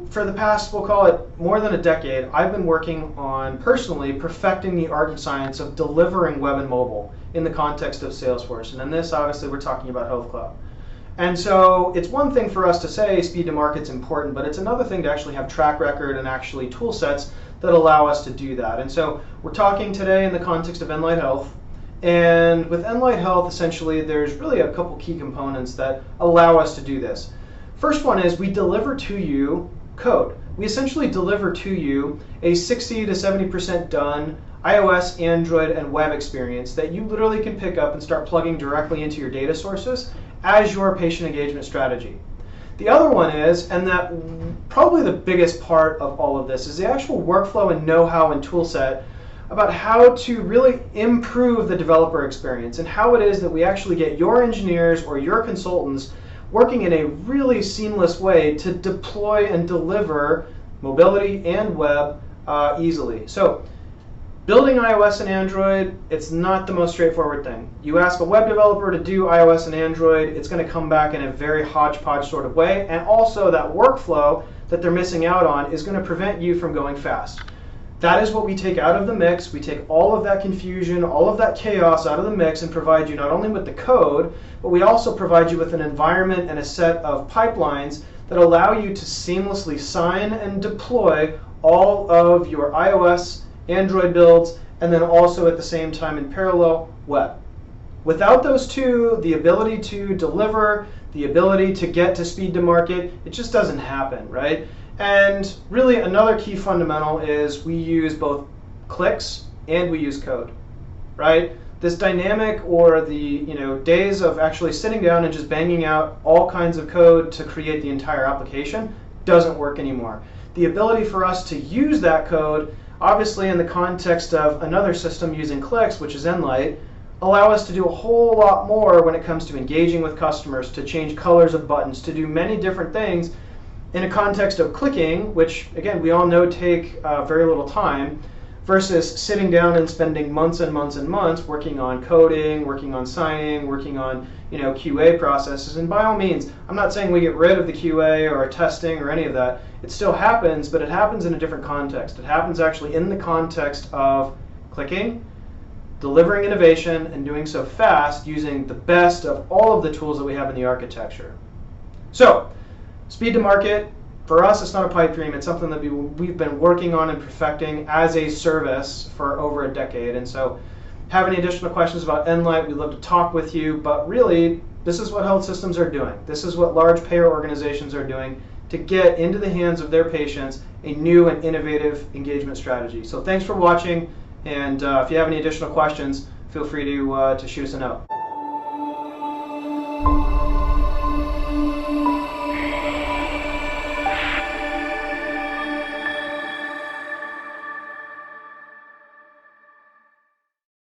For the past, we'll call it more than a decade, I've been working on personally perfecting the art and science of delivering web and mobile in the context of Salesforce. And in this, obviously, we're talking about Health Cloud. And so it's one thing for us to say speed to market's important, but it's another thing to actually have track record and actually tool sets that allow us to do that. And so we're talking today in the context of Enlyt Health. And with Enlyt Health, essentially, there's really a couple key components that allow us to do this. First one is we deliver to you code. We essentially deliver to you a 60 to 70% done iOS, Android, and web experience that you literally can pick up and start plugging directly into your data sources as your patient engagement strategy. The other one is, and that probably the biggest part of all of this, is the actual workflow and know-how and tool set about how to really improve the developer experience and how it is that we actually get your engineers or your consultants working in a really seamless way to deploy and deliver mobility and web easily. So building iOS and Android, it's not the most straightforward thing. You ask a web developer to do iOS and Android, it's going to come back in a very hodgepodge sort of way, and also that workflow that they're missing out on is going to prevent you from going fast. That is what we take out of the mix. We take all of that confusion, all of that chaos out of the mix and provide you not only with the code, but we also provide you with an environment and a set of pipelines that allow you to seamlessly sign and deploy all of your iOS, Android builds, and then also at the same time in parallel, web. Without those two, the ability to deliver, the ability to get to speed to market, it just doesn't happen, right? And really another key fundamental is we use both clicks and we use code, right? This dynamic or the days of actually sitting down and just banging out all kinds of code to create the entire application doesn't work anymore. The ability for us to use that code, obviously in the context of another system using clicks, which is Enlyt, allow us to do a whole lot more when it comes to engaging with customers, to change colors of buttons, to do many different things in a context of clicking, which again we all know take very little time, versus sitting down and spending months and months and months working on coding, working on signing, working on QA processes. And by all means, I'm not saying we get rid of the QA or testing or any of that. It still happens, but it happens in a different context. It happens actually in the context of clicking, delivering innovation, and doing so fast using the best of all of the tools that we have in the architecture. So, speed to market, for us, it's not a pipe dream. It's something that we've been working on and perfecting as a service for over a decade. And so, have any additional questions about Enlyt, we'd love to talk with you. But really, this is what health systems are doing. This is what large payer organizations are doing to get into the hands of their patients a new and innovative engagement strategy. So thanks for watching. And if you have any additional questions, feel free to shoot us a note.